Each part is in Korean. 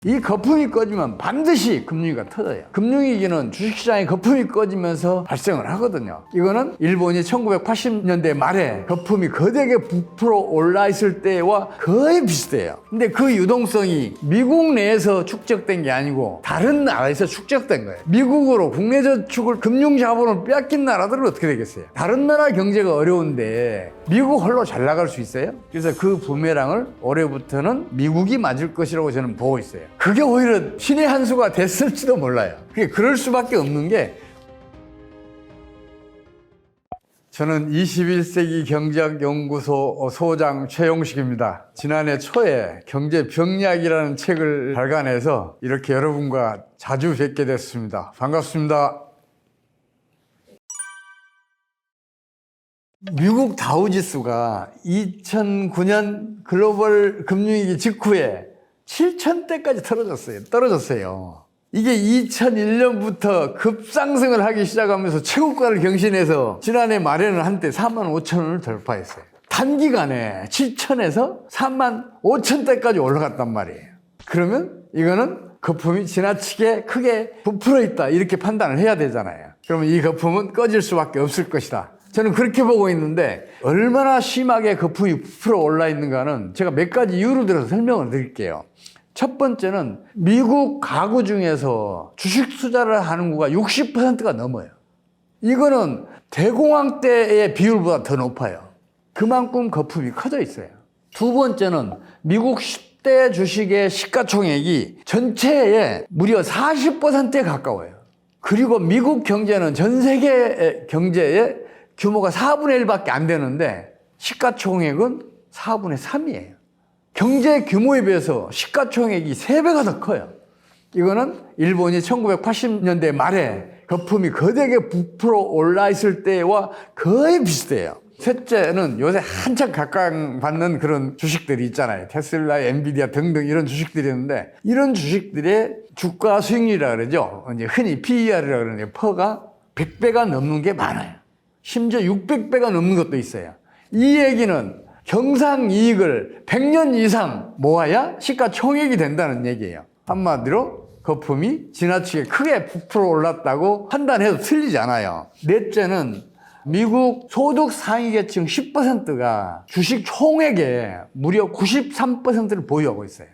이 거품이 꺼지면 반드시 금융위기가 터져요. 금융위기는 주식시장의 거품이 꺼지면서 발생을 하거든요. 이거는 일본이 1980년대 말에 거품이 거대하게 부풀어 올라 있을 때와 거의 비슷해요. 근데 그 유동성이 미국 내에서 축적된 게 아니고 다른 나라에서 축적된 거예요. 미국으로 국내 저축을 금융자본을 빼앗긴 나라들은 어떻게 되겠어요? 다른 나라 경제가 어려운데 미국 홀로 잘 나갈 수 있어요? 그래서 그 부메랑을 올해부터는 미국이 맞을 것이라고 저는 보고 있어요. 그게 오히려 신의 한 수가 됐을지도 몰라요. 그럴 수밖에 없는 게, 저는 21세기 경제학연구소 소장 최용식입니다. 지난해 초에 경제병리학이라는 책을 발간해서 이렇게 여러분과 자주 뵙게 됐습니다. 반갑습니다. 미국 다우지수가 2009년 글로벌 금융위기 직후에 7,000대까지 떨어졌어요. 이게 2001년부터 급상승을 하기 시작하면서 최고가를 경신해서 지난해 말에는 한때 45,000원을 돌파했어요. 단기간에 7,000에서 35,000대까지 올라갔단 말이에요. 그러면 이거는 거품이 지나치게 크게 부풀어 있다, 이렇게 판단을 해야 되잖아요. 그러면 이 거품은 꺼질 수밖에 없을 것이다. 저는 그렇게 보고 있는데, 얼마나 심하게 거품이 부풀어 올라 있는가는 제가 몇 가지 이유를 들어서 설명을 드릴게요. 첫 번째는 미국 가구 중에서 주식 투자를 하는 구가 60%가 넘어요. 이거는 대공황 때의 비율보다 더 높아요. 그만큼 거품이 커져 있어요. 두 번째는 미국 10대 주식의 시가총액이 전체의 무려 40%에 가까워요. 그리고 미국 경제는 전 세계 경제의 규모가 4분의 1밖에 안 되는데 시가총액은 4분의 3이에요. 경제 규모에 비해서 시가총액이 3배가 더 커요. 이거는 일본이 1980년대 말에 거품이 거대하게 부풀어 올라 있을 때와 거의 비슷해요. 셋째는 요새 한참 각광받는 그런 주식들이 있잖아요. 테슬라, 엔비디아 등등 이런 주식들이 있는데, 이런 주식들의 주가 수익률이라고 그러죠. 이제 흔히 PER이라고 그러는데, 퍼가 100배가 넘는 게 많아요. 심지어 600배가 넘는 것도 있어요. 이 얘기는 경상이익을 100년 이상 모아야 시가총액이 된다는 얘기예요. 한마디로 거품이 지나치게 크게 부풀어 올랐다고 판단해도 틀리지 않아요. 넷째는 미국 소득 상위 계층 10%가 주식 총액의 무려 93%를 보유하고 있어요.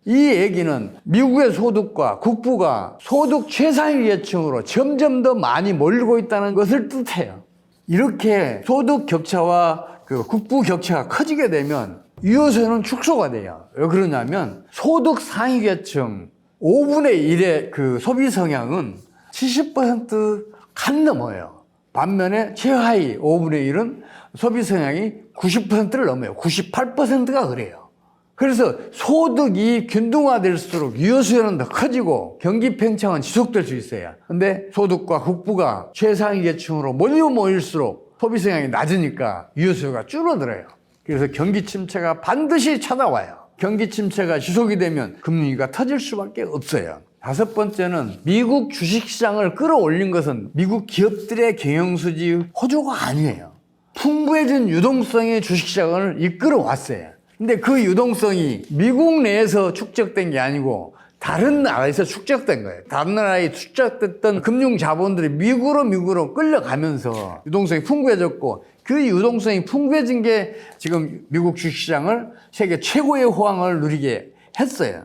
이 얘기는 미국의 소득과 국부가 소득 최상위 계층으로 점점 더 많이 몰리고 있다는 것을 뜻해요. 이렇게 소득 격차와 국부 격차가 커지게 되면 유효세는 축소가 돼요. 왜 그러냐면 소득 상위 계층 5분의 1의 소비 성향은 70% 간 넘어요. 반면에 최하위 5분의 1은 소비 성향이 90%를 넘어요. 98%가 그래요. 그래서 소득이 균등화될수록 유효수요는 더 커지고 경기 팽창은 지속될 수 있어요. 근데 소득과 국부가 최상위 계층으로 모일수록 소비 성향이 낮으니까 유효수요가 줄어들어요. 그래서 경기 침체가 반드시 찾아와요. 경기 침체가 지속이 되면 금융위기가 터질 수밖에 없어요. 다섯 번째는 미국 주식시장을 끌어올린 것은 미국 기업들의 경영수지 호조가 아니에요. 풍부해진 유동성의 주식시장을 이끌어왔어요. 근데 그 유동성이 미국 내에서 축적된 게 아니고 다른 나라에서 축적된 거예요. 다른 나라에 축적됐던 금융자본들이 미국으로 끌려가면서 유동성이 풍부해졌고, 그 유동성이 풍부해진 게 지금 미국 주식시장을 세계 최고의 호황을 누리게 했어요.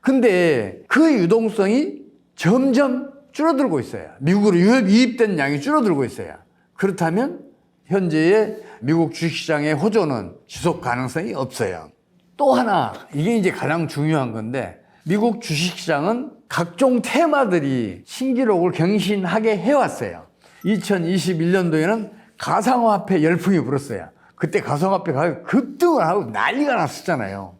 근데 그 유동성이 점점 줄어들고 있어요. 미국으로 유입된 양이 줄어들고 있어요. 그렇다면 현재의 미국 주식시장의 호조는 지속 가능성이 없어요. 또 하나, 이게 이제 가장 중요한 건데, 미국 주식시장은 각종 테마들이 신기록을 경신하게 해왔어요. 2021년도에는 가상화폐 열풍이 불었어요. 그때 가상화폐 가격이 급등을 하고 난리가 났었잖아요.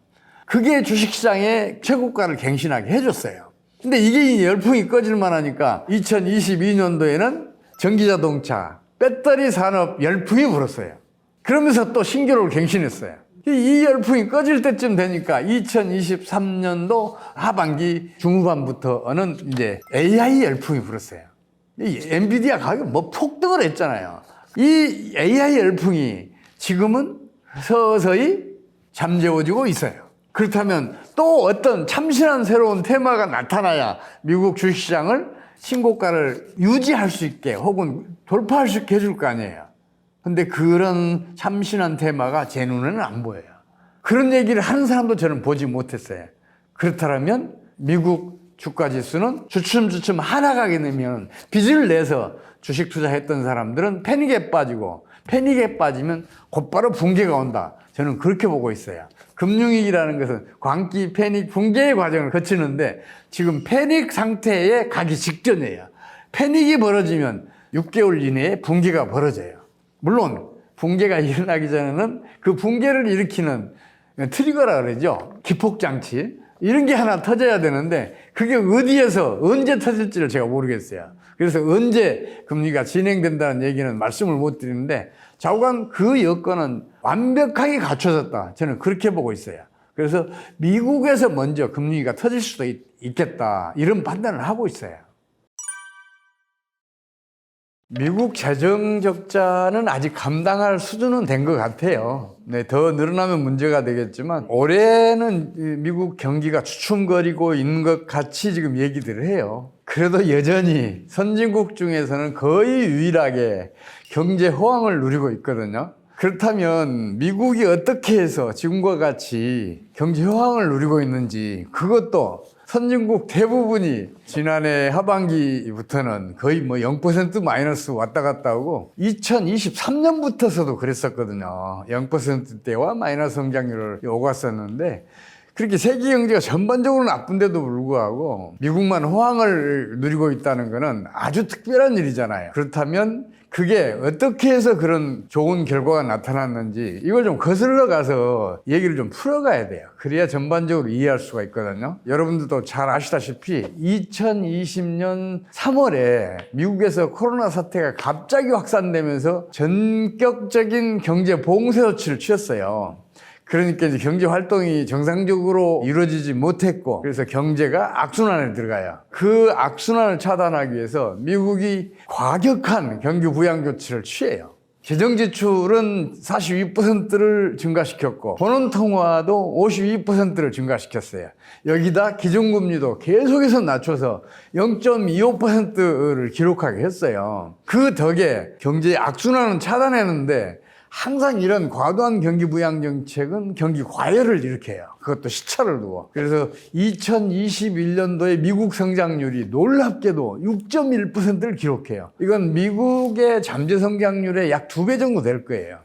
그게 주식시장의 최고가를 갱신하게 해줬어요. 근데 이게 열풍이 꺼질만 하니까 2022년도에는 전기자동차, 배터리 산업 열풍이 불었어요. 그러면서 또 신기록을 갱신했어요. 이 열풍이 꺼질 때쯤 되니까 2023년도 하반기 중후반부터는 이제 AI 열풍이 불었어요. 이 엔비디아 가격이 폭등을 했잖아요. 이 AI 열풍이 지금은 서서히 잠재워지고 있어요. 그렇다면 또 어떤 참신한 새로운 테마가 나타나야 미국 주식시장을 신고가를 유지할 수 있게 혹은 돌파할 수 있게 해줄 거 아니에요. 근데 그런 참신한 테마가 제 눈에는 안 보여요. 그런 얘기를 하는 사람도 저는 보지 못했어요. 그렇다면 미국 주가지수는 주춤주춤 하락하게 되면 빚을 내서 주식 투자했던 사람들은 패닉에 빠지고, 패닉에 빠지면 곧바로 붕괴가 온다. 저는 그렇게 보고 있어요. 금융위기라는 것은 광기, 패닉, 붕괴의 과정을 거치는데 지금 패닉 상태에 가기 직전이에요. 패닉이 벌어지면 6개월 이내에 붕괴가 벌어져요. 물론 붕괴가 일어나기 전에는 그 붕괴를 일으키는 트리거라 그러죠. 기폭장치. 이런 게 하나 터져야 되는데 그게 어디에서 언제 터질지를 제가 모르겠어요. 그래서 언제 금리가 진행된다는 얘기는 말씀을 못 드리는데 좌우간 그 여건은 완벽하게 갖춰졌다. 저는 그렇게 보고 있어요. 그래서 미국에서 먼저 금리가 터질 수도 있겠다. 이런 판단을 하고 있어요. 미국 재정 적자는 아직 감당할 수준은 된 것 같아요. 네, 더 늘어나면 문제가 되겠지만 올해는 미국 경기가 주춤거리고 있는 것 같이 지금 얘기들을 해요. 그래도 여전히 선진국 중에서는 거의 유일하게 경제 호황을 누리고 있거든요. 그렇다면 미국이 어떻게 해서 지금과 같이 경제 호황을 누리고 있는지, 그것도 선진국 대부분이 지난해 하반기부터는 거의 0% 마이너스 왔다 갔다 하고 2023년부터서도 그랬었거든요. 0%대와 마이너스 성장률을 오갔었는데 그렇게 세계 경제가 전반적으로 나쁜데도 불구하고 미국만 호황을 누리고 있다는 것은 아주 특별한 일이잖아요. 그렇다면 그게 어떻게 해서 그런 좋은 결과가 나타났는지 이걸 좀 거슬러 가서 얘기를 좀 풀어가야 돼요. 그래야 전반적으로 이해할 수가 있거든요. 여러분들도 잘 아시다시피 2020년 3월에 미국에서 코로나 사태가 갑자기 확산되면서 전격적인 경제 봉쇄 조치를 취했어요. 그러니까 이제 경제 활동이 정상적으로 이루어지지 못했고, 그래서 경제가 악순환에 들어가요. 그 악순환을 차단하기 위해서 미국이 과격한 경기 부양 조치를 취해요. 재정 지출은 42%를 증가시켰고 본원 통화도 52%를 증가시켰어요. 여기다 기준금리도 계속해서 낮춰서 0.25%를 기록하게 했어요. 그 덕에 경제의 악순환은 차단했는데 항상 이런 과도한 경기 부양 정책은 경기 과열을 일으켜요. 그것도 시차를 두고. 그래서 2021년도에 미국 성장률이 놀랍게도 6.1%를 기록해요. 이건 미국의 잠재 성장률의 약 2배 정도 될 거예요.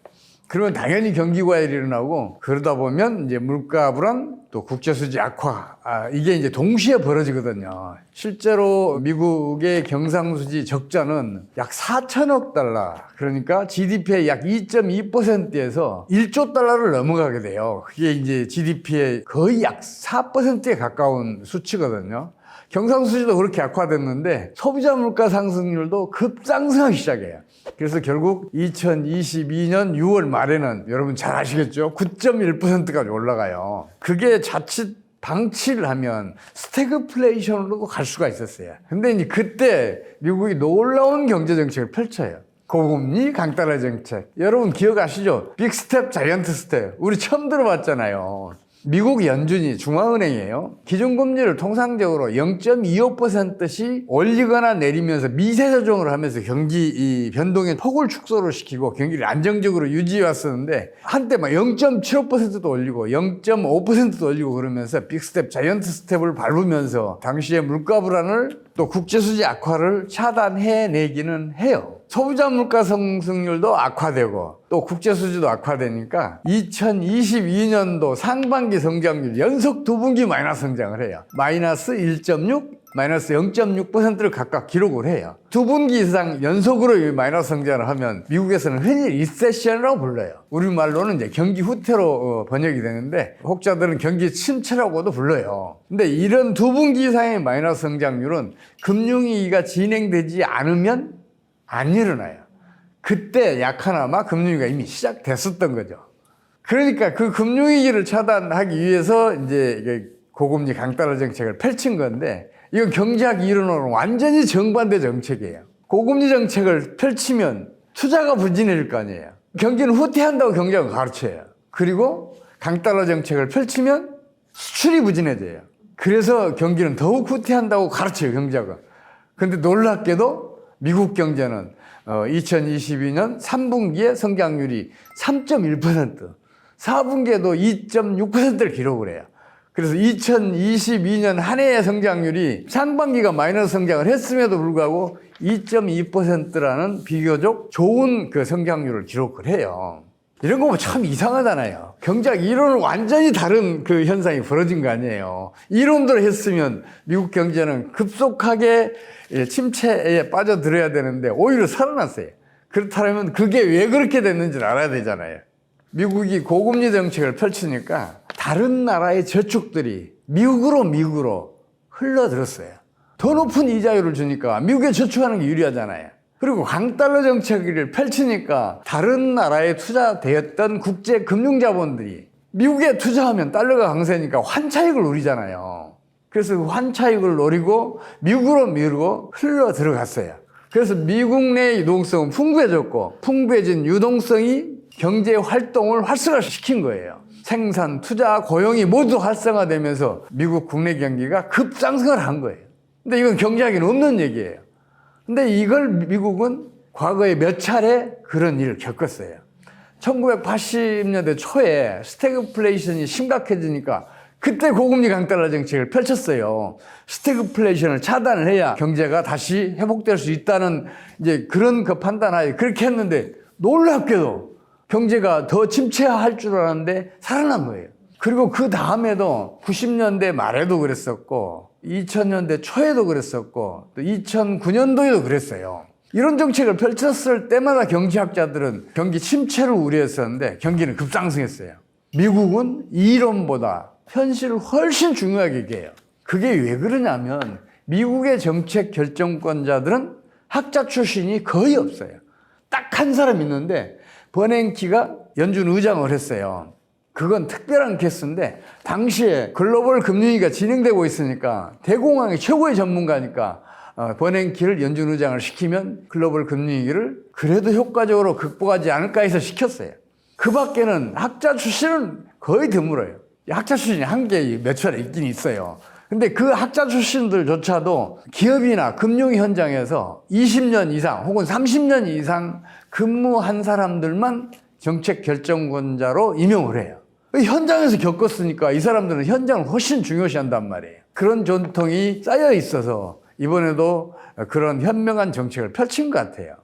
그러면 당연히 경기 과열이 일어나고, 그러다 보면 이제 물가 불안, 또 국제수지 악화, 이게 이제 동시에 벌어지거든요. 실제로 미국의 경상수지 적자는 약 4천억 달러, 그러니까 GDP의 약 2.2%에서 1조 달러를 넘어가게 돼요. 그게 이제 GDP의 거의 약 4%에 가까운 수치거든요. 경상수지도 그렇게 악화됐는데 소비자 물가 상승률도 급상승하기 시작해요. 그래서 결국 2022년 6월 말에는 여러분 잘 아시겠죠? 9.1%까지 올라가요. 그게 자칫 방치를 하면 스태그플레이션으로도 갈 수가 있었어요. 근데 이제 그때 미국이 놀라운 경제 정책을 펼쳐요. 고금리 강달러 정책. 여러분 기억하시죠? 빅스텝, 자이언트 스텝. 우리 처음 들어봤잖아요. 미국 연준이 중앙은행이에요. 기준금리를 통상적으로 0.25%씩 올리거나 내리면서 미세 조정을 하면서 경기 변동의 폭을 축소를 시키고 경기를 안정적으로 유지해 왔었는데, 한때 막 0.75%도 올리고 0.5%도 올리고 그러면서 빅스텝, 자이언트 스텝을 밟으면서 당시의 물가 불안을 또 국제수지 악화를 차단해내기는 해요. 소비자 물가 상승률도 악화되고 또 국제수지도 악화되니까 2022년도 상반기 성장률 연속 2분기 마이너스 성장을 해요. 마이너스 1.6, 마이너스 0.6%를 각각 기록을 해요. 2분기 이상 연속으로 마이너스 성장을 하면 미국에서는 흔히 리세션이라고 불러요. 우리말로는 이제 경기 후퇴로 번역이 되는데 혹자들은 경기 침체라고도 불러요. 근데 이런 2분기 이상의 마이너스 성장률은 금융위기가 진행되지 않으면 안 일어나요. 그때 약하나마 금융위기가 이미 시작됐었던 거죠. 그러니까 그 금융위기를 차단하기 위해서 이제 고금리 강달러 정책을 펼친 건데, 이건 경제학 이론으로는 완전히 정반대 정책이에요. 고금리 정책을 펼치면 투자가 부진해질 거 아니에요. 경기는 후퇴한다고 경제학은 가르쳐요. 그리고 강달러 정책을 펼치면 수출이 부진해져요. 그래서 경기는 더욱 후퇴한다고 가르쳐요, 경제학은. 근데 놀랍게도 미국 경제는 2022년 3분기에 성장률이 3.1%, 4분기에도 2.6%를 기록을 해요. 그래서 2022년 한 해의 성장률이 상반기가 마이너스 성장을 했음에도 불구하고 2.2%라는 비교적 좋은 그 성장률을 기록을 해요. 이런 거 보면 참 이상하잖아요. 경제학 이론은 완전히 다른 그 현상이 벌어진 거 아니에요. 이론대로 했으면 미국 경제는 급속하게 침체에 빠져들어야 되는데 오히려 살아났어요. 그렇다면 그게 왜 그렇게 됐는지를 알아야 되잖아요. 미국이 고금리 정책을 펼치니까 다른 나라의 저축들이 미국으로 흘러들었어요. 더 높은 이자율을 주니까 미국에 저축하는 게 유리하잖아요. 그리고 강달러 정책을 펼치니까 다른 나라에 투자되었던 국제 금융자본들이 미국에 투자하면 달러가 강세니까 환차익을 노리잖아요. 그래서 그 환차익을 노리고 미국으로 흘러 들어갔어요. 그래서 미국 내 유동성은 풍부해졌고 풍부해진 유동성이 경제 활동을 활성화시킨 거예요. 생산, 투자, 고용이 모두 활성화되면서 미국 국내 경기가 급상승을 한 거예요. 근데 이건 경제학에는 없는 얘기예요. 근데 이걸 미국은 과거에 몇 차례 그런 일을 겪었어요. 1980년대 초에 스태그플레이션이 심각해지니까 그때 고금리 강달러 정책을 펼쳤어요. 스태그플레이션을 차단을 해야 경제가 다시 회복될 수 있다는 이제 그런 그 판단하에 그렇게 했는데 놀랍게도 경제가 더 침체할 줄 알았는데 살아난 거예요. 그리고 그 다음에도 90년대 말에도 그랬었고 2000년대 초에도 그랬었고 또 2009년도에도 그랬어요. 이런 정책을 펼쳤을 때마다 경제학자들은 경기 침체를 우려했었는데 경기는 급상승했어요. 미국은 이론보다 현실을 훨씬 중요하게 얘기해요. 그게 왜 그러냐면 미국의 정책 결정권자들은 학자 출신이 거의 없어요. 딱 한 사람 있는데 버냉키가 연준 의장을 했어요. 그건 특별한 케이스인데 당시에 글로벌 금융위기가 진행되고 있으니까 대공황의 최고의 전문가니까 버냉키를 연준 의장을 시키면 글로벌 금융위기를 그래도 효과적으로 극복하지 않을까 해서 시켰어요. 그 밖에는 학자 출신은 거의 드물어요. 학자 출신이 한 개 몇 차례 있긴 있어요. 근데 그 학자 출신들조차도 기업이나 금융 현장에서 20년 이상 혹은 30년 이상 근무한 사람들만 정책 결정권자로 임용을 해요. 현장에서 겪었으니까 이 사람들은 현장을 훨씬 중요시한단 말이에요. 그런 전통이 쌓여 있어서 이번에도 그런 현명한 정책을 펼친 것 같아요.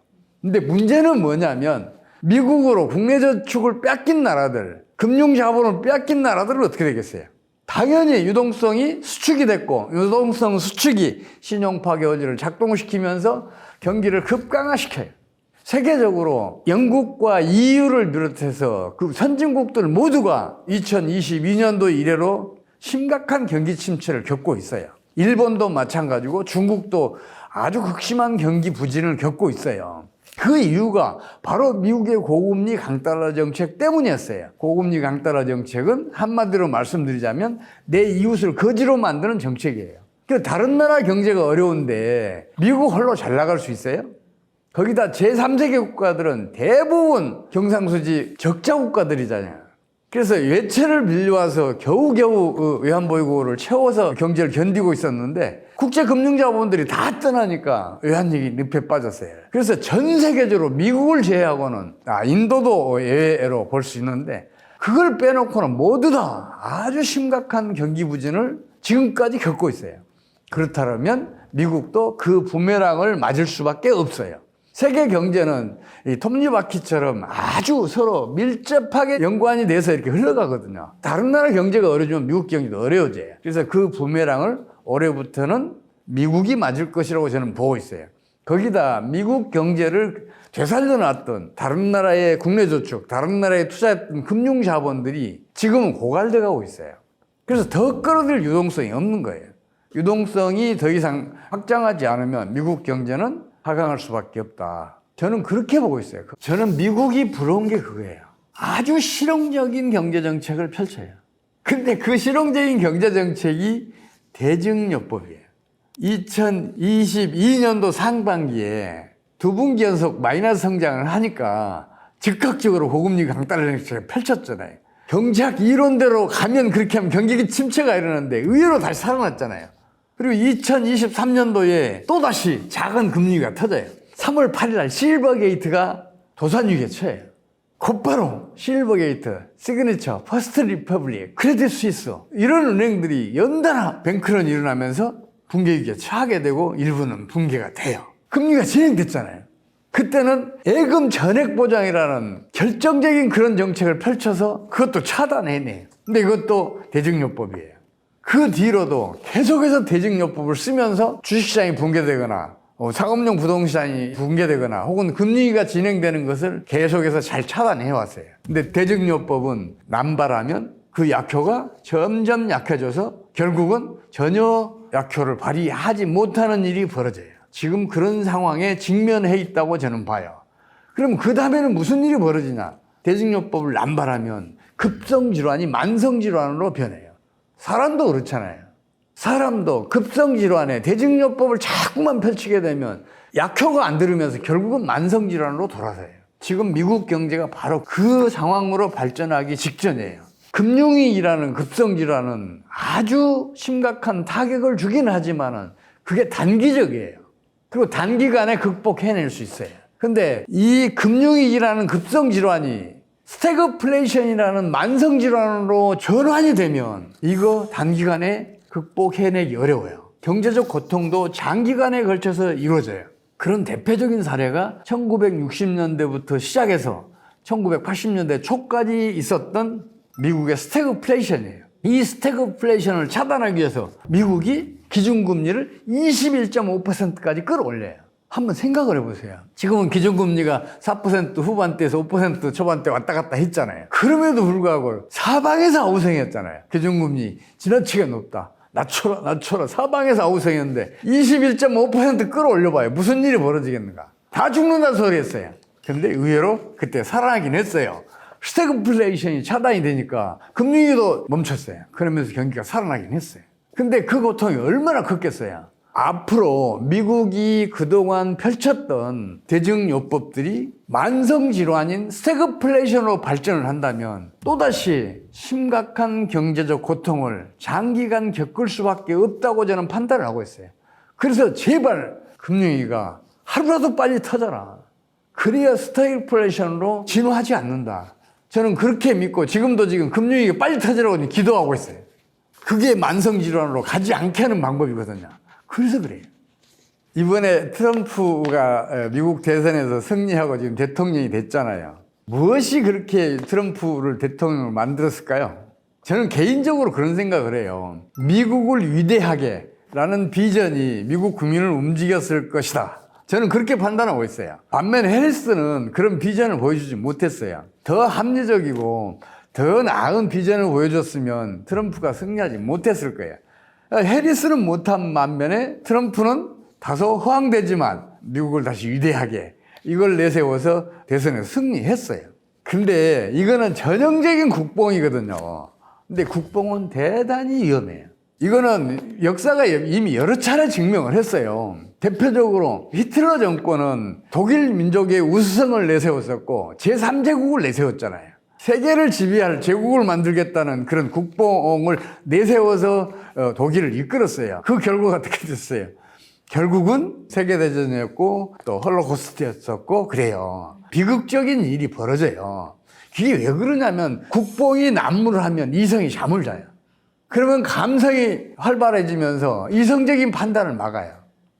근데 문제는 뭐냐면 미국으로 국내 저축을 뺏긴 나라들, 금융 자본을 뺏긴 나라들은 어떻게 되겠어요? 당연히 유동성이 수축이 됐고 유동성 수축이 신용 파괴 여지를 작동시키면서 경기를 급강화시켜요. 세계적으로 영국과 EU를 비롯해서 그 선진국들 모두가 2022년도 이래로 심각한 경기 침체를 겪고 있어요. 일본도 마찬가지고 중국도 아주 극심한 경기 부진을 겪고 있어요. 그 이유가 바로 미국의 고금리 강달러 정책 때문이었어요. 고금리 강달러 정책은 한마디로 말씀드리자면 내 이웃을 거지로 만드는 정책이에요. 그러니까 다른 나라 경제가 어려운데 미국 홀로 잘 나갈 수 있어요? 거기다 제3세계 국가들은 대부분 경상수지 적자 국가들이잖아요. 그래서 외채를 빌려와서 겨우겨우 그 외환보유고를 채워서 경제를 견디고 있었는데 국제금융자본들이 다 떠나니까 외환위기 늪에 빠졌어요. 그래서 전 세계적으로 미국을 제외하고는 인도도 예외로 볼 수 있는데 그걸 빼놓고는 모두 다 아주 심각한 경기 부진을 지금까지 겪고 있어요. 그렇다면 미국도 그 부메랑을 맞을 수밖에 없어요. 세계 경제는 이 톱니바퀴처럼 아주 서로 밀접하게 연관이 돼서 이렇게 흘러가거든요. 다른 나라 경제가 어려지면 미국 경제도 어려워져요. 그래서 그 부메랑을 올해부터는 미국이 맞을 것이라고 저는 보고 있어요. 거기다 미국 경제를 되살려놨던 다른 나라의 국내 저축, 다른 나라에 투자했던 금융자본들이 지금은 고갈돼 가고 있어요. 그래서 더 끌어들일 유동성이 없는 거예요. 유동성이 더 이상 확장하지 않으면 미국 경제는 하강할 수밖에 없다. 저는 그렇게 보고 있어요. 저는 미국이 부러운 게 그거예요. 아주 실용적인 경제정책을 펼쳐요. 근데 그 실용적인 경제정책이 대증요법이에요. 2022년도 상반기에 두 분기 연속 마이너스 성장을 하니까 즉각적으로 고금리 강달러 정책을 펼쳤잖아요. 경제학 이론대로 가면 그렇게 하면 경기 침체가 일어나는데 의외로 다시 살아났잖아요. 그리고 2023년도에 또다시 작은 금융위기가 터져요. 3월 8일 날 실버게이트가 도산위기에 처해요. 곧바로 실버게이트, 시그니처, 퍼스트 리퍼블릭, 크레딧 스위스 이런 은행들이 연달아 뱅크런이 일어나면서 붕괴위기에 처하게 되고 일부는 붕괴가 돼요. 금리가 진행됐잖아요. 그때는 예금 전액 보장이라는 결정적인 그런 정책을 펼쳐서 그것도 차단해내요. 근데 이것도 대증요법이에요. 그 뒤로도 계속해서 대증요법을 쓰면서 주식시장이 붕괴되거나 상업용 부동산이 붕괴되거나 혹은 금리가 진행되는 것을 계속해서 잘 차단해 왔어요. 근데 대증요법은 남발하면 그 약효가 점점 약해져서 결국은 전혀 약효를 발휘하지 못하는 일이 벌어져요. 지금 그런 상황에 직면해 있다고 저는 봐요. 그럼 그 다음에는 무슨 일이 벌어지냐? 대증요법을 남발하면 급성질환이 만성질환으로 변해요. 사람도 그렇잖아요. 사람도 급성질환에 대증요법을 자꾸만 펼치게 되면 약효가 안 들으면서 결국은 만성질환으로 돌아서요. 지금 미국 경제가 바로 그 상황으로 발전하기 직전이에요. 금융위기라는 급성질환은 아주 심각한 타격을 주긴 하지만은 그게 단기적이에요. 그리고 단기간에 극복해낼 수 있어요. 근데 이 금융위기라는 급성질환이 스태그플레이션이라는 만성질환으로 전환이 되면 이거 단기간에 극복해내기 어려워요. 경제적 고통도 장기간에 걸쳐서 이루어져요. 그런 대표적인 사례가 1960년대부터 시작해서 1980년대 초까지 있었던 미국의 스태그플레이션이에요. 이 스태그플레이션을 차단하기 위해서 미국이 기준금리를 21.5%까지 끌어올려요. 한번 생각을 해보세요. 지금은 기준금리가 4% 후반대에서 5% 초반대 왔다 갔다 했잖아요. 그럼에도 불구하고 사방에서 아우성이었잖아요. 기준금리 지나치게 높다. 낮춰라. 사방에서 아우성이었는데 21.5% 끌어올려봐요. 무슨 일이 벌어지겠는가. 다 죽는다는 소리 했어요. 근데 의외로 그때 살아나긴 했어요. 스태그플레이션이 차단이 되니까 금융위기도 멈췄어요. 그러면서 경기가 살아나긴 했어요. 근데 그 고통이 얼마나 컸겠어요. 앞으로 미국이 그동안 펼쳤던 대증요법들이 만성질환인 스태그플레이션으로 발전을 한다면 또다시 심각한 경제적 고통을 장기간 겪을 수밖에 없다고 저는 판단을 하고 있어요. 그래서 제발 금융위기가 하루라도 빨리 터져라. 그래야 스태그플레이션으로 진화하지 않는다. 저는 그렇게 믿고 지금 금융위기가 빨리 터지라고 기도하고 있어요. 그게 만성질환으로 가지 않게 하는 방법이거든요. 그래서 그래요. 이번에 트럼프가 미국 대선에서 승리하고 지금 대통령이 됐잖아요. 무엇이 그렇게 트럼프를 대통령을 만들었을까요? 저는 개인적으로 그런 생각을 해요. 미국을 위대하게 라는 비전이 미국 국민을 움직였을 것이다. 저는 그렇게 판단하고 있어요. 반면에 해리스는 그런 비전을 보여주지 못했어요. 더 합리적이고 더 나은 비전을 보여줬으면 트럼프가 승리하지 못했을 거예요. 해리스는 못한 반면에 트럼프는 다소 허황되지만 미국을 다시 위대하게 이걸 내세워서 대선에서 승리했어요. 근데 이거는 전형적인 국뽕이거든요. 근데 국뽕은 대단히 위험해요. 이거는 역사가 이미 여러 차례 증명을 했어요. 대표적으로 히틀러 정권은 독일 민족의 우수성을 내세웠었고 제3제국을 내세웠잖아요. 세계를 지배할 제국을 만들겠다는 그런 국뽕을 내세워서 독일을 이끌었어요. 그 결과가 어떻게 됐어요? 결국은 세계대전이었고 또 홀로코스트였었고 그래요. 비극적인 일이 벌어져요. 그게 왜 그러냐면 국뽕이 난무를 하면 이성이 잠을 자요. 그러면 감성이 활발해지면서 이성적인 판단을 막아요.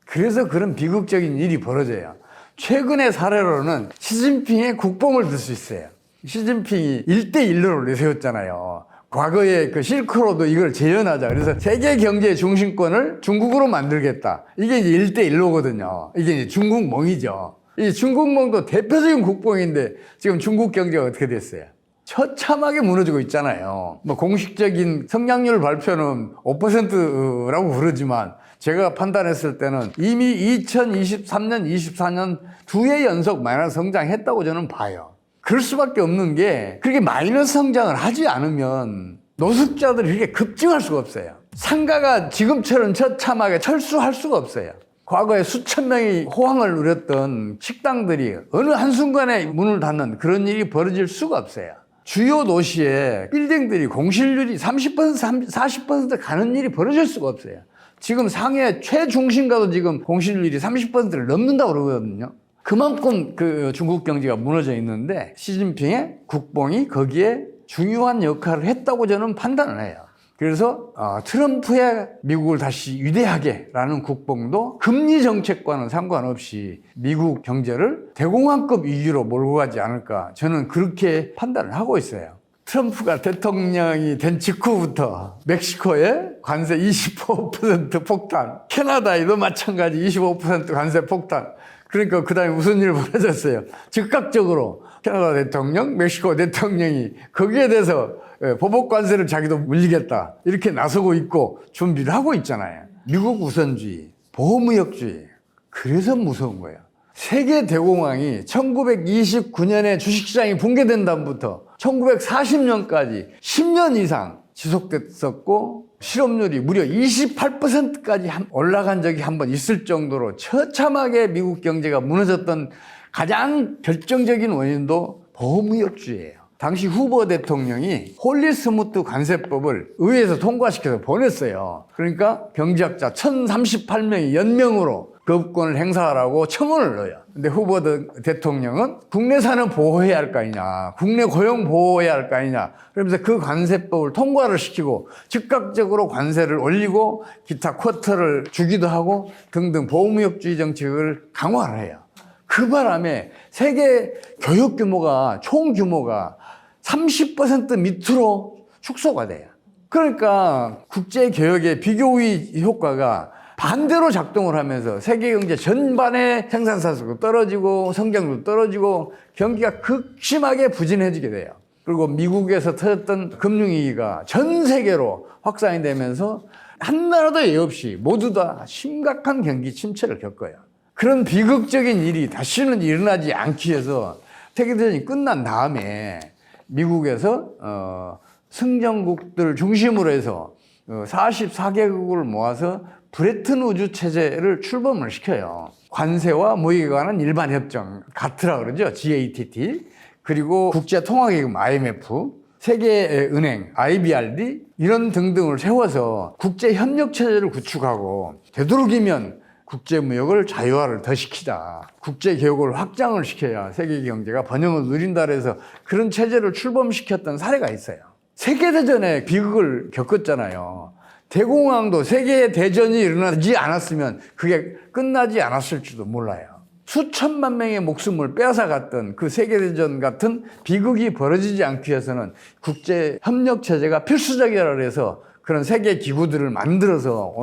그래서 그런 비극적인 일이 벌어져요. 최근의 사례로는 시진핑의 국뽕을 들 수 있어요. 시진핑이 1대1로 내세웠잖아요. 과거에 그 실크로드 이걸 재현하자. 그래서 세계 경제의 중심권을 중국으로 만들겠다. 이게 이제 1대1로거든요. 이게 이제 중국몽이죠. 이 중국몽도 대표적인 국뽕인데 지금 중국 경제가 어떻게 됐어요? 처참하게 무너지고 있잖아요. 뭐 공식적인 성장률 발표는 5%라고 그러지만 제가 판단했을 때는 이미 2023년, 24년 두 해 연속 마이너스 성장했다고 저는 봐요. 그럴 수밖에 없는 게 그렇게 마이너스 성장을 하지 않으면 노숙자들이 그렇게 급증할 수가 없어요. 상가가 지금처럼 처참하게 철수할 수가 없어요. 과거에 수천 명이 호황을 누렸던 식당들이 어느 한순간에 문을 닫는 그런 일이 벌어질 수가 없어요. 주요 도시에 빌딩들이 공실률이 30%, 40% 가는 일이 벌어질 수가 없어요. 지금 상해 최중심 가도 지금 공실률이 30%를 넘는다고 그러거든요. 그만큼 그 중국 경제가 무너져 있는데 시진핑의 국뽕이 거기에 중요한 역할을 했다고 저는 판단을 해요. 그래서 트럼프의 미국을 다시 위대하게라는 국뽕도 금리 정책과는 상관없이 미국 경제를 대공황급 위기로 몰고 가지 않을까, 저는 그렇게 판단을 하고 있어요. 트럼프가 대통령이 된 직후부터 멕시코에 관세 25% 폭탄, 캐나다에도 마찬가지 25% 관세 폭탄. 그러니까 그 다음에 무슨 일이 벌어졌어요? 즉각적으로 캐나다 대통령, 멕시코 대통령이 거기에 대해서 보복 관세를 자기도 물리겠다 이렇게 나서고 있고 준비를 하고 있잖아요. 미국 우선주의, 보호무역주의. 그래서 무서운 거예요. 세계 대공황이 1929년에 주식시장이 붕괴된 다음부터 1940년까지 10년 이상 지속됐었고 실업률이 무려 28%까지 올라간 적이 한 번 있을 정도로 처참하게 미국 경제가 무너졌던 가장 결정적인 원인도 보호무역주의예요. 당시 후보 대통령이 홀리스무트 관세법을 의회에서 통과시켜서 보냈어요. 그러니까 경제학자 1038명이 연명으로 거부권을 행사하라고 청원을 넣어요. 근데 후보 대통령은 국내산은 보호해야 할 거 아니냐, 국내 고용 보호해야 할 거 아니냐, 그러면서 그 관세법을 통과를 시키고 즉각적으로 관세를 올리고 기타 쿼터를 주기도 하고 등등 보호무역주의 정책을 강화를 해요. 그 바람에 세계 교육 규모가 총 규모가 30% 밑으로 축소가 돼요. 그러니까 국제 교역의 비교의 효과가 반대로 작동을 하면서 세계 경제 전반의 생산산수도 떨어지고 성장도 떨어지고 경기가 극심하게 부진해지게 돼요. 그리고 미국에서 터졌던 금융위기가 전 세계로 확산이 되면서 한 나라도 예 없이 모두 다 심각한 경기 침체를 겪어요. 그런 비극적인 일이 다시는 일어나지 않기 위해서 세계대전이 끝난 다음에 미국에서 승전국들 중심으로 해서 44개국을 모아서 브레튼 우주 체제를 출범을 시켜요. 관세와 무역에 관한 일반 협정, 가트라 그러죠. GATT. 그리고 국제통화기금 IMF, 세계은행 IBRD 이런 등등을 세워서 국제협력 체제를 구축하고 되도록이면 국제무역을 자유화를 더 시키자. 국제교역을 확장을 시켜야 세계 경제가 번영을 누린다 그래서 그런 체제를 출범시켰던 사례가 있어요. 세계대전에 비극을 겪었잖아요. 대공황도 세계대전이 일어나지 않았으면 그게 끝나지 않았을지도 몰라요. 수천만 명의 목숨을 빼앗아갔던 그 세계대전 같은 비극이 벌어지지 않기 위해서는 국제협력체제가 필수적이라 그래서 그런 세계 기구들을 만들어서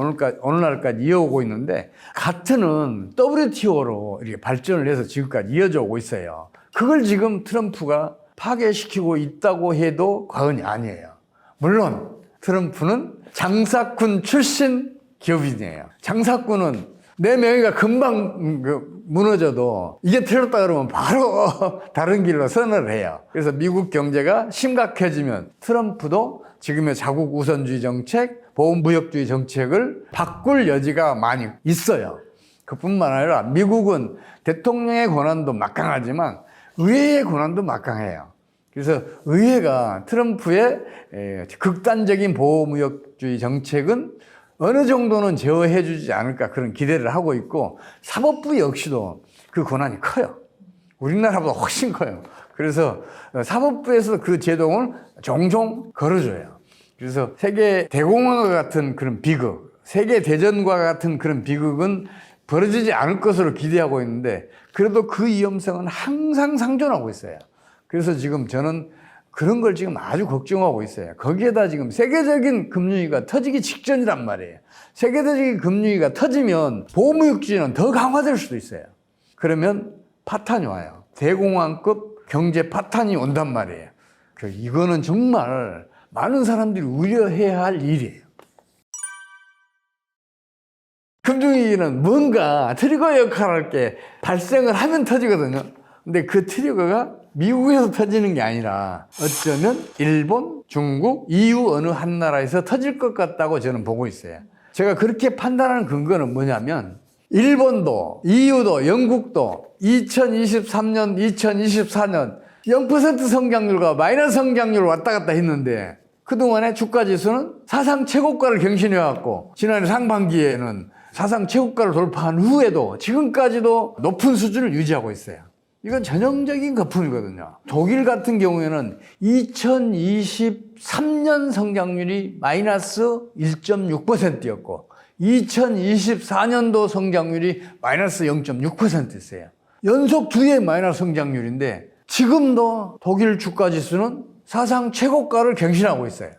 오늘날까지 이어오고 있는데 가트는 WTO로 이렇게 발전을 해서 지금까지 이어져 오고 있어요. 그걸 지금 트럼프가 파괴시키고 있다고 해도 과언이 아니에요. 물론 트럼프는 장사꾼 출신 기업인이에요. 장사꾼은 내 명예가 금방 무너져도 이게 틀렸다 그러면 바로 다른 길로 선언을 해요. 그래서 미국 경제가 심각해지면 트럼프도 지금의 자국 우선주의 정책, 보호무역주의 정책을 바꿀 여지가 많이 있어요. 그뿐만 아니라 미국은 대통령의 권한도 막강하지만 의회의 권한도 막강해요. 그래서 의회가 트럼프의 극단적인 보호무역주의 정책은 어느 정도는 제어해 주지 않을까 그런 기대를 하고 있고 사법부 역시도 그 권한이 커요. 우리나라보다 훨씬 커요. 그래서 사법부에서 그 제동을 종종 걸어줘요. 그래서 세계 대공황과 같은 그런 비극, 세계 대전과 같은 그런 비극은 벌어지지 않을 것으로 기대하고 있는데 그래도 그 위험성은 항상 상존하고 있어요. 그래서 지금 저는 그런 걸 지금 아주 걱정하고 있어요. 거기에다 지금 세계적인 금융위기가 터지기 직전이란 말이에요. 세계적인 금융위기가 터지면 보호무역주의는 더 강화될 수도 있어요. 그러면 파탄이 와요. 대공황급 경제 파탄이 온단 말이에요. 이거는 정말 많은 사람들이 우려해야 할 일이에요. 금융위기는 뭔가 트리거 역할을 할 게 발생을 하면 터지거든요. 근데 그 트리거가 미국에서 터지는 게 아니라 어쩌면 일본, 중국, EU 어느 한 나라에서 터질 것 같다고 저는 보고 있어요. 제가 그렇게 판단하는 근거는 뭐냐면 일본도, EU도, 영국도 2023년, 2024년 0% 성장률과 마이너스 성장률을 왔다 갔다 했는데 그동안에 주가지수는 사상 최고가를 경신해왔고 지난해 상반기에는 사상 최고가를 돌파한 후에도 지금까지도 높은 수준을 유지하고 있어요. 이건 전형적인 거품이거든요. 독일 같은 경우에는 2023년 성장률이 마이너스 1.6%였고 2024년도 성장률이 마이너스 0.6%였어요. 연속 두 해의 마이너스 성장률인데 지금도 독일 주가지수는 사상 최고가를 경신하고 있어요.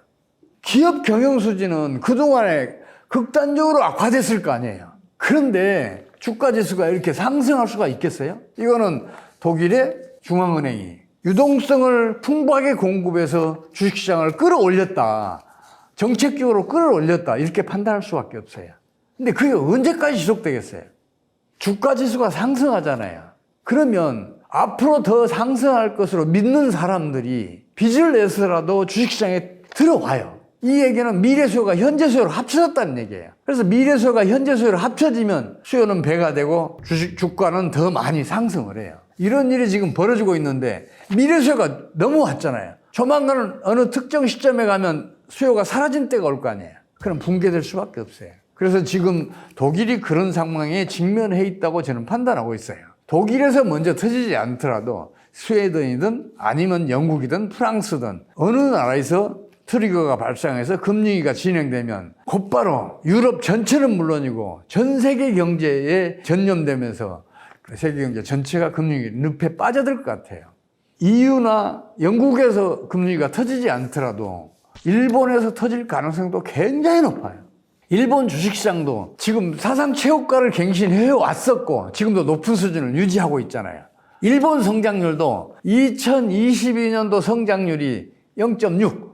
기업 경영 수지는 그동안에 극단적으로 악화됐을 거 아니에요. 그런데 주가지수가 이렇게 상승할 수가 있겠어요? 이거는 독일의 중앙은행이 유동성을 풍부하게 공급해서 주식시장을 끌어올렸다. 정책적으로 끌어올렸다. 이렇게 판단할 수밖에 없어요. 근데 그게 언제까지 지속되겠어요? 주가지수가 상승하잖아요. 그러면 앞으로 더 상승할 것으로 믿는 사람들이 빚을 내서라도 주식시장에 들어와요. 이 얘기는 미래 수요가 현재 수요로 합쳐졌다는 얘기예요. 그래서 미래 수요가 현재 수요로 합쳐지면 수요는 배가 되고 주가는 더 많이 상승을 해요. 이런 일이 지금 벌어지고 있는데 미래 수요가 넘어왔잖아요. 조만간은 어느 특정 시점에 가면 수요가 사라진 때가 올 거 아니에요. 그럼 붕괴될 수밖에 없어요. 그래서 지금 독일이 그런 상황에 직면해 있다고 저는 판단하고 있어요. 독일에서 먼저 터지지 않더라도 스웨덴이든 아니면 영국이든 프랑스든 어느 나라에서 트리거가 발생해서 금융위기가 진행되면 곧바로 유럽 전체는 물론이고 전 세계 경제에 전념되면서 세계 경제 전체가 금융위기 늪에 빠져들 것 같아요. EU나 영국에서 금융위기가 터지지 않더라도 일본에서 터질 가능성도 굉장히 높아요. 일본 주식시장도 지금 사상 최고가를 갱신해 왔었고 지금도 높은 수준을 유지하고 있잖아요. 일본 성장률도 2022년도 성장률이 0.6,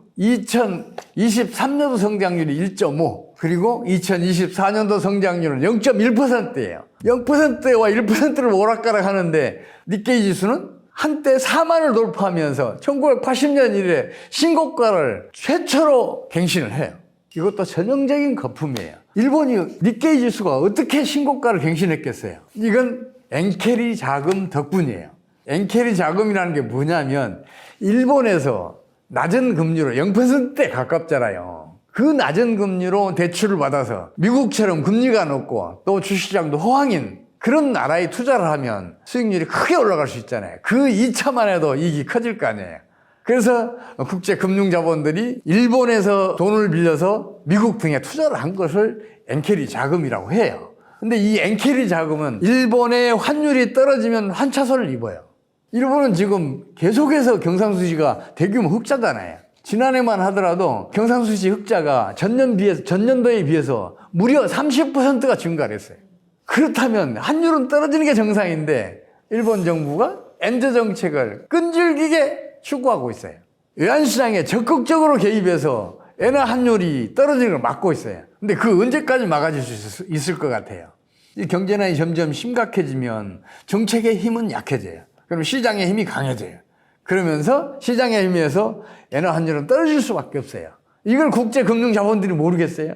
2023년도 성장률이 1.5, 그리고 2024년도 성장률은 0.1%예요. 0%와 1%를 오락가락 하는데 니케이 지수는 한때 4만을 돌파하면서 1980년 이래 신고가를 최초로 갱신을 해요. 이것도 전형적인 거품이에요. 일본이 니케이 지수가 어떻게 신고가를 갱신했겠어요? 이건 엔케리 자금 덕분이에요. 엔케리 자금이라는 게 뭐냐면 일본에서 낮은 금리로 0%대 가깝잖아요. 그 낮은 금리로 대출을 받아서 미국처럼 금리가 높고 또 주식시장도 호황인 그런 나라에 투자를 하면 수익률이 크게 올라갈 수 있잖아요. 그 2차만 해도 이익이 커질 거 아니에요. 그래서 국제금융자본들이 일본에서 돈을 빌려서 미국 등에 투자를 한 것을 엔케리 자금이라고 해요. 근데 이 엔케리 자금은 일본의 환율이 떨어지면 환차손을 입어요. 일본은 지금 계속해서 경상수지가 대규모 흑자잖아요. 지난해만 하더라도 경상수지 흑자가 전년도에 비해서 무려 30%가 증가를 했어요. 그렇다면 환율은 떨어지는 게 정상인데 일본 정부가 엔저 정책을 끈질기게 추구하고 있어요. 외환시장에 적극적으로 개입해서 엔화 환율이 떨어지는 걸 막고 있어요. 근데 그 언제까지 막아줄 수 있을 것 같아요? 이 경제난이 점점 심각해지면 정책의 힘은 약해져요. 그럼 시장의 힘이 강해져요. 그러면서 시장의 힘에서 엔화 환율은 떨어질 수밖에 없어요. 이걸 국제금융자본들이 모르겠어요?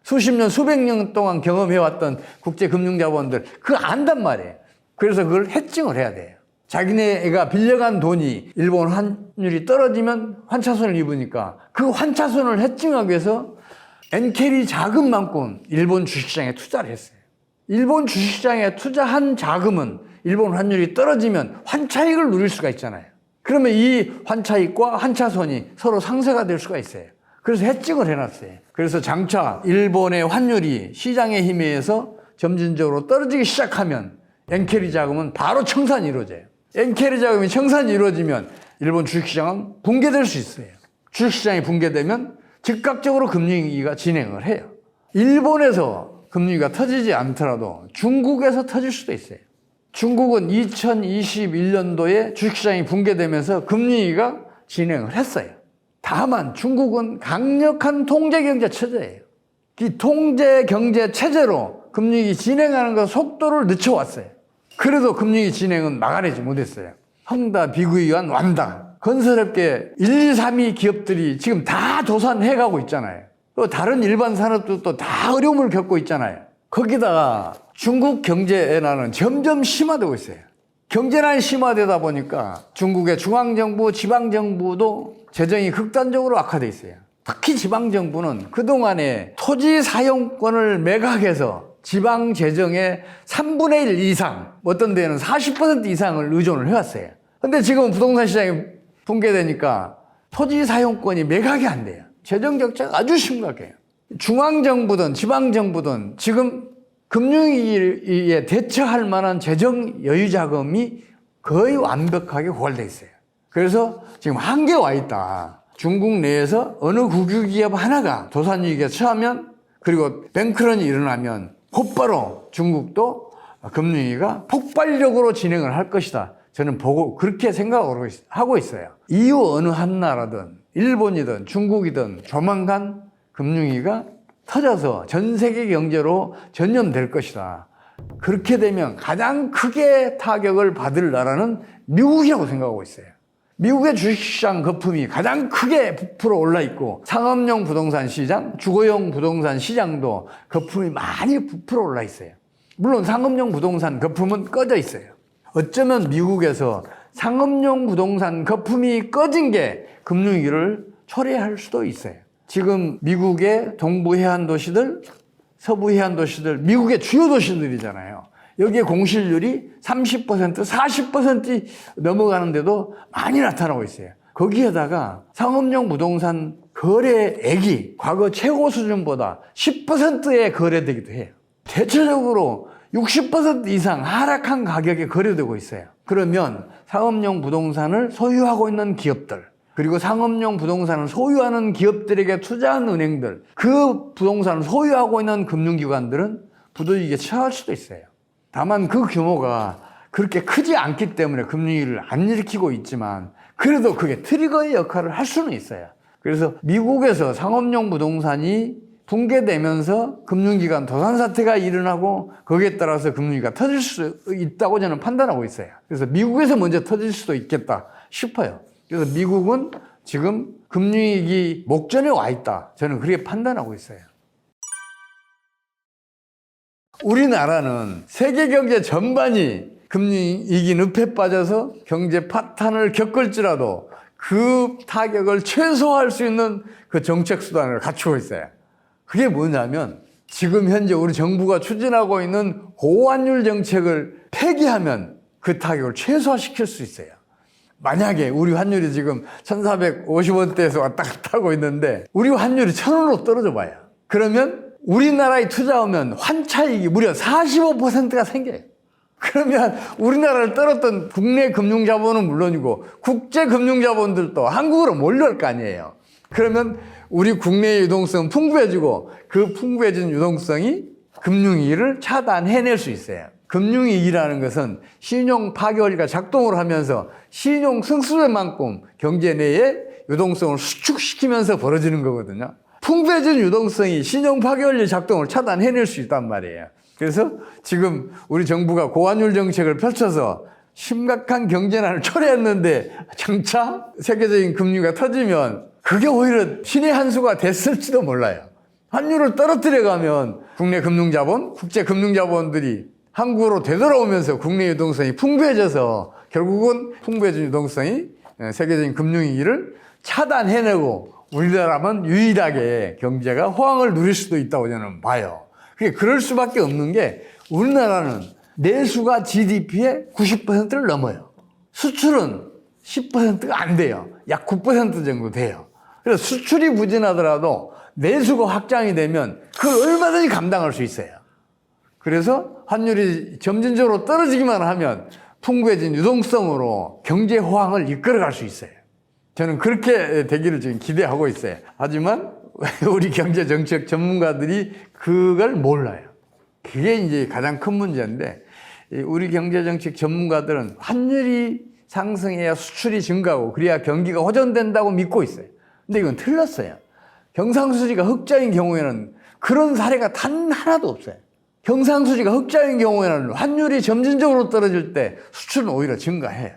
수십 년, 수백 년 동안 경험해왔던 국제금융자본들 그거 안단 말이에요. 그래서 그걸 해칭을 해야 돼요. 자기네가 빌려간 돈이 일본 환율이 떨어지면 환차손을 입으니까 그 환차손을 해칭하기 위해서 엔케리 자금만큼 일본 주식시장에 투자를 했어요. 일본 주식시장에 투자한 자금은 일본 환율이 떨어지면 환차익을 누릴 수가 있잖아요. 그러면 이 환차익과 환차손이 서로 상쇄가 될 수가 있어요. 그래서 해칭을 해놨어요. 그래서 장차 일본의 환율이 시장의 힘에 의해서 점진적으로 떨어지기 시작하면 엔케리 자금은 바로 청산이 이루어져요. 엔케리 자금이 청산이 이루어지면 일본 주식시장은 붕괴될 수 있어요. 주식시장이 붕괴되면 즉각적으로 금융위기가 진행을 해요. 일본에서 금융위기가 터지지 않더라도 중국에서 터질 수도 있어요. 중국은 2021년도에 주식시장이 붕괴되면서 금융위기가 진행을 했어요. 다만 중국은 강력한 통제경제 체제예요. 이 통제경제 체제로 금융위기 진행하는 것 속도를 늦춰왔어요. 그래도 금융위기 진행은 막아내지 못했어요. 헝다, 비구이완, 완다. 건설업계 1, 2, 3위 기업들이 지금 다 도산해가고 있잖아요. 또 다른 일반 산업도 다 어려움을 겪고 있잖아요. 거기다가 중국 경제난은 점점 심화되고 있어요. 경제난이 심화되다 보니까 중국의 중앙정부, 지방정부도 재정이 극단적으로 악화돼 있어요. 특히 지방정부는 그동안에 토지 사용권을 매각해서 지방 재정의 3분의 1 이상, 어떤 데는 40% 이상을 의존을 해왔어요. 근데 지금 부동산 시장이 붕괴되니까 토지 사용권이 매각이 안 돼요. 재정 적자가 아주 심각해요. 중앙정부든 지방정부든 지금 금융위기에 대처할 만한 재정 여유 자금이 거의 완벽하게 고갈돼 있어요. 그래서 지금 한계에 와 있다. 중국 내에서 어느 국유기업 하나가 도산위기에 처하면, 그리고 뱅크런이 일어나면 곧바로 중국도 금융위기가 폭발적으로 진행을 할 것이다. 저는 그렇게 생각하고 있어요. 이후 어느 한 나라든 일본이든 중국이든 조만간 금융위기가 터져서 전 세계 경제로 전염될 것이다. 그렇게 되면 가장 크게 타격을 받을 나라는 미국이라고 생각하고 있어요. 미국의 주식시장 거품이 가장 크게 부풀어 올라 있고, 상업용 부동산 시장, 주거용 부동산 시장도 거품이 많이 부풀어 올라 있어요. 물론 상업용 부동산 거품은 꺼져 있어요. 어쩌면 미국에서 상업용 부동산 거품이 꺼진 게 금융위기를 초래할 수도 있어요. 지금 미국의 동부 해안 도시들, 서부 해안 도시들, 미국의 주요 도시들이잖아요. 여기에 공실률이 30%, 40% 넘어가는데도 많이 나타나고 있어요. 거기에다가 상업용 부동산 거래액이 과거 최고 수준보다 10%에 거래되기도 해요. 대체적으로 60% 이상 하락한 가격에 거래되고 있어요. 그러면 상업용 부동산을 소유하고 있는 기업들, 그리고 상업용 부동산을 소유하는 기업들에게 투자한 은행들, 그 부동산을 소유하고 있는 금융기관들은 부도위기에 처할 수도 있어요. 다만 그 규모가 그렇게 크지 않기 때문에 금융위기를 안 일으키고 있지만, 그래도 그게 트리거의 역할을 할 수는 있어요. 그래서 미국에서 상업용 부동산이 붕괴되면서 금융기관 도산 사태가 일어나고, 거기에 따라서 금융위기가 터질 수 있다고 저는 판단하고 있어요. 그래서 미국에서 먼저 터질 수도 있겠다 싶어요. 그래서 미국은 지금 금융위기 목전에 와 있다. 저는 그렇게 판단하고 있어요. 우리나라는 세계 경제 전반이 금융위기 늪에 빠져서 경제 파탄을 겪을지라도 그 타격을 최소화할 수 있는 그 정책 수단을 갖추고 있어요. 그게 뭐냐면, 지금 현재 우리 정부가 추진하고 있는 고환율 정책을 폐기하면 그 타격을 최소화시킬 수 있어요. 만약에 우리 환율이 지금 1450원대에서 왔다 갔다 하고 있는데, 우리 환율이 1000원으로 떨어져 봐요. 그러면 우리나라에 투자하면 환차익이 무려 45%가 생겨요. 그러면 우리나라를 떨었던 국내 금융자본은 물론이고 국제 금융자본들도 한국으로 몰려올 거 아니에요. 그러면 우리 국내의 유동성은 풍부해지고, 그 풍부해진 유동성이 금융위기를 차단해낼 수 있어요. 금융위기라는 것은 신용 파괴원리가 작동을 하면서 신용 승수만큼 경제 내에 유동성을 수축시키면서 벌어지는 거거든요. 풍부해진 유동성이 신용 파괴원리 작동을 차단해낼 수 있단 말이에요. 그래서 지금 우리 정부가 고환율 정책을 펼쳐서 심각한 경제난을 초래했는데, 장차 세계적인 금융위기가 터지면 그게 오히려 신의 한 수가 됐을지도 몰라요. 환율을 떨어뜨려 가면 국내 금융자본, 국제 금융자본들이 한국으로 되돌아오면서 국내 유동성이 풍부해져서 결국은 풍부해진 유동성이 세계적인 금융위기를 차단해내고 우리나라만 유일하게 경제가 호황을 누릴 수도 있다고 저는 봐요. 그럴 수밖에 없는 게, 우리나라는 내수가 GDP의 90%를 넘어요. 수출은 10%가 안 돼요. 약 9% 정도 돼요. 그래서 수출이 부진하더라도 내수가 확장이 되면 그걸 얼마든지 감당할 수 있어요. 그래서 환율이 점진적으로 떨어지기만 하면 풍부해진 유동성으로 경제 호황을 이끌어갈 수 있어요. 저는 그렇게 되기를 지금 기대하고 있어요. 하지만 우리 경제정책 전문가들이 그걸 몰라요. 그게 이제 가장 큰 문제인데, 우리 경제정책 전문가들은 환율이 상승해야 수출이 증가하고 그래야 경기가 호전된다고 믿고 있어요. 근데 이건 틀렸어요. 경상수지가 흑자인 경우에는 그런 사례가 단 하나도 없어요. 경상수지가 흑자인 경우에는 환율이 점진적으로 떨어질 때 수출은 오히려 증가해요.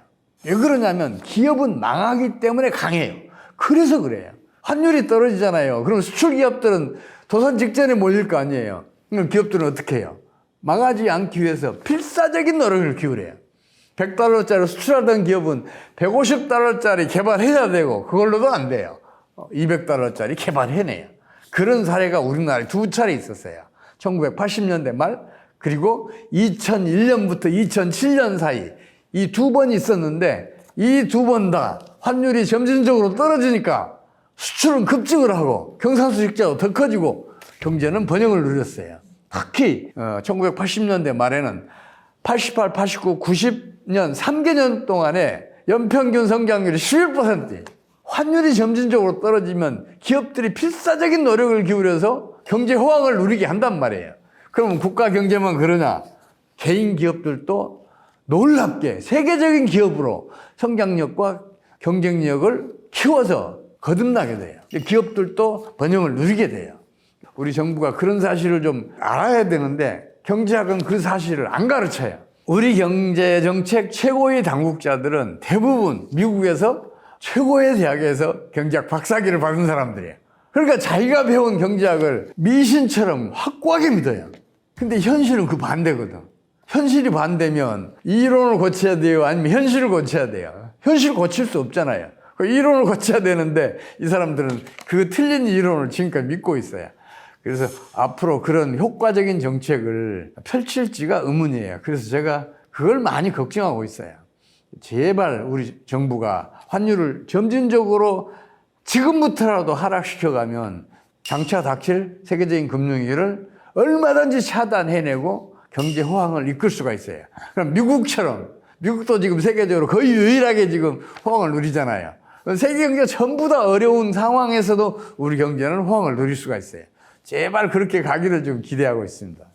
왜 그러냐면 기업은 망하기 때문에 강해요. 그래서 그래요. 환율이 떨어지잖아요. 그럼 수출 기업들은 도산 직전에 몰릴 거 아니에요. 그럼 기업들은 어떻게 해요? 망하지 않기 위해서 필사적인 노력을 기울여요. 100달러짜리 수출하던 기업은 150달러짜리 개발해야 되고 그걸로도 안 돼요. 200달러짜리 개발해내요. 그런 사례가 우리나라에 두 차례 있었어요. 1980년대 말 그리고 2001년부터 2007년 사이 이 두 번 있었는데 이 두 번 다 환율이 점진적으로 떨어지니까 수출은 급증을 하고 경상수직자도 더 커지고 경제는 번영을 누렸어요. 특히 1980년대 말에는 88, 89, 90년 3개년 동안에 연평균 성장률이 11%예요. 환율이 점진적으로 떨어지면 기업들이 필사적인 노력을 기울여서 경제 호황을 누리게 한단 말이에요. 그러면 국가 경제만 그러냐? 개인 기업들도 놀랍게 세계적인 기업으로 성장력과 경쟁력을 키워서 거듭나게 돼요. 기업들도 번영을 누리게 돼요. 우리 정부가 그런 사실을 좀 알아야 되는데 경제학은 그 사실을 안 가르쳐요. 우리 경제정책 최고의 당국자들은 대부분 미국에서 최고의 대학에서 경제학 박사학위를 받은 사람들이에요. 그러니까 자기가 배운 경제학을 미신처럼 확고하게 믿어요. 근데 현실은 그 반대거든. 현실이 반대면 이론을 고쳐야 돼요? 아니면 현실을 고쳐야 돼요? 현실을 고칠 수 없잖아요. 이론을 고쳐야 되는데 이 사람들은 그 틀린 이론을 지금까지 믿고 있어요. 그래서 앞으로 그런 효과적인 정책을 펼칠지가 의문이에요. 그래서 제가 그걸 많이 걱정하고 있어요. 제발 우리 정부가 환율을 점진적으로 지금부터라도 하락시켜가면 장차 닥칠 세계적인 금융위기를 얼마든지 차단해내고 경제 호황을 이끌 수가 있어요. 그럼 미국처럼, 미국도 지금 세계적으로 거의 유일하게 지금 호황을 누리잖아요. 세계 경제가 전부 다 어려운 상황에서도 우리 경제는 호황을 누릴 수가 있어요. 제발 그렇게 가기를 좀 기대하고 있습니다.